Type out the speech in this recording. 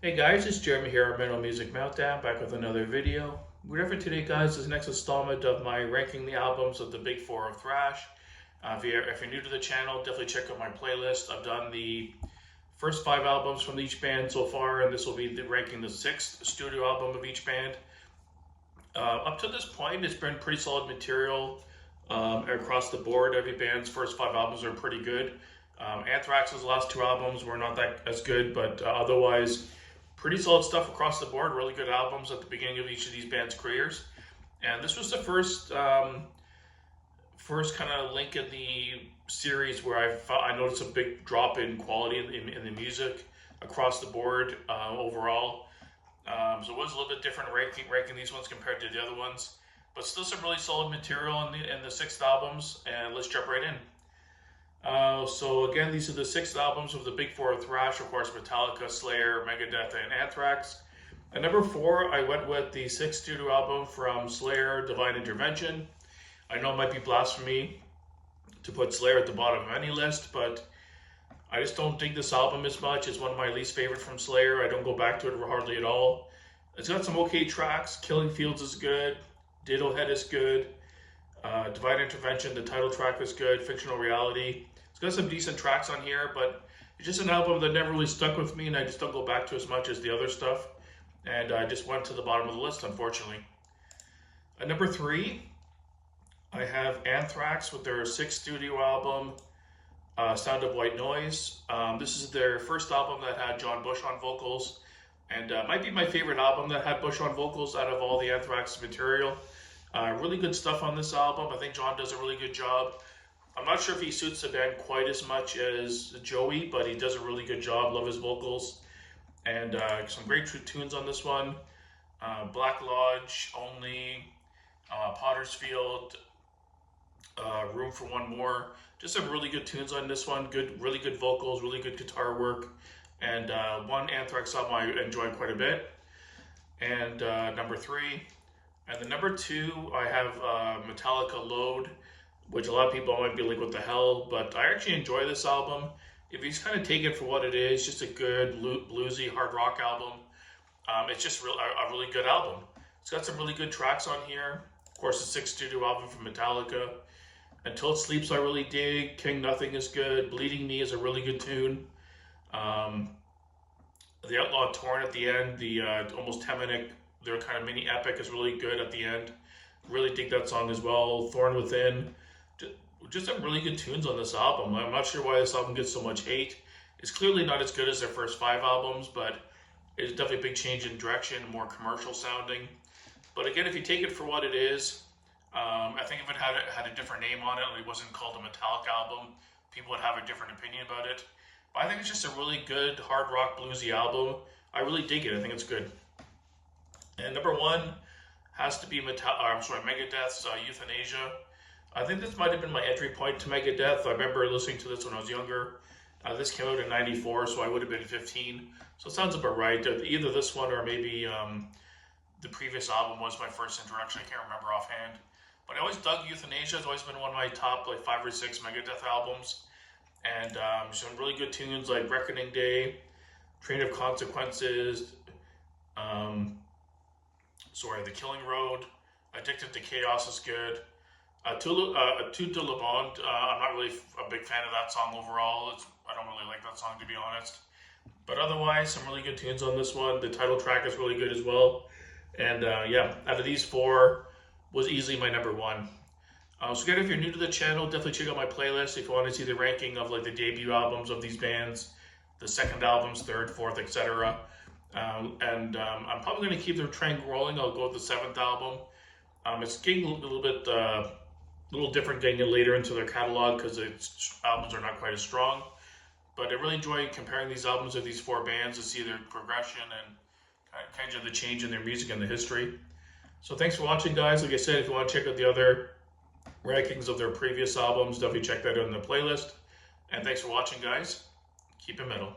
Hey guys, it's Jeremy here at Metal Music Meltdown, back with another video. We're here for today, guys, is the next installment of my ranking the albums of the big four of thrash. If you're new to the channel, definitely check out my playlist. I've done the first 5 albums from each band so far, and this will be ranking the 6th studio album of each band. Up to this point, it's been pretty solid material across the board. Every band's first 5 albums are pretty good. Anthrax's last 2 albums were not that as good, but otherwise, pretty solid stuff across the board. Really good albums at the beginning of each of these bands' careers. And this was the first kind of link in the series where I noticed a big drop in quality in the music across the board overall. So it was a little bit different ranking these ones compared to the other ones, but still some really solid material in the 6 albums. And let's jump right in. So again, these are the 6 albums of the big four of thrash, of course, Metallica, Slayer, Megadeth, and Anthrax. At number 4, I went with the 6th studio album from Slayer, Divine Intervention. I know it might be blasphemy to put Slayer at the bottom of any list, but I just don't dig this album as much. It's one of my least favorite from Slayer. I don't go back to it hardly at all. It's got some okay tracks. Killing Fields is good. Ditto Head is good. Divine Intervention, the title track is good. Fictional Reality. It's got some decent tracks on here, but it's just an album that never really stuck with me, and I just don't go back to as much as the other stuff. And I just went to the bottom of the list, unfortunately. At number 3, I have Anthrax with their 6th studio album, Sound of White Noise. This is their first album that had John Bush on vocals, and might be my favorite album that had Bush on vocals out of all the Anthrax material. Really good stuff on this album. I think John does a really good job. I'm not sure if he suits the band quite as much as Joey, but he does a really good job. Love his vocals. And some great tunes on this one. Black Lodge, Only, Potter's Field, Room for One More. Just some really good tunes on this one. Really good vocals, really good guitar work. And one Anthrax album I enjoyed quite a bit. And number 3. And the number 2, I have Metallica Load, which a lot of people might be like, what the hell? But I actually enjoy this album. If you just kind of take it for what it is, just a good bluesy hard rock album, it's just a really good album. It's got some really good tracks on here. Of course, the 6th studio album from Metallica. Until It Sleeps I really dig. King Nothing is good. Bleeding Me is a really good tune. The Outlaw Torn at the end, the almost 10-minute, their kind of mini epic is really good at the end. Really dig that song as well. Thorn Within. Just some really good tunes on this album. I'm not sure why this album gets so much hate. It's clearly not as good as their first 5 albums, but it's definitely a big change in direction, more commercial sounding. But again, if you take it for what it is, I think if it had a different name on it, and it wasn't called a Metallica album, people would have a different opinion about it. But I think it's just a really good hard rock bluesy album. I really dig it. I think it's good. And number 1 has to be Megadeth's Euthanasia. I think this might have been my entry point to Megadeth. I remember listening to this when I was younger. This came out in '94, so I would have been 15. So it sounds about right. Either this one or maybe the previous album was my first introduction. I can't remember offhand. But I always dug Euthanasia. It's always been one of my top 5 or 6 Megadeth albums. And some really good tunes like Reckoning Day, Train of Consequences, The Killing Road, Addicted to Chaos is good. Tout de le Monde, I'm not really a big fan of that song overall. I don't really like that song, to be honest. But otherwise, some really good tunes on this one. The title track is really good as well. And yeah, out of these 4, was easily my number 1. So again, if you're new to the channel, definitely check out my playlist if you want to see the ranking of the debut albums of these bands, the 2nd albums, 3rd, 4th, etc. I'm probably going to keep the train rolling. I'll go with the 7th album. It's getting a little different getting it later into their catalog because its albums are not quite as strong. But I really enjoy comparing these albums of these 4 bands to see their progression and kind of the change in their music and the history. So thanks for watching, guys. Like I said, if you want to check out the other rankings of their previous albums, definitely check that out in the playlist. And thanks for watching, guys. Keep it metal.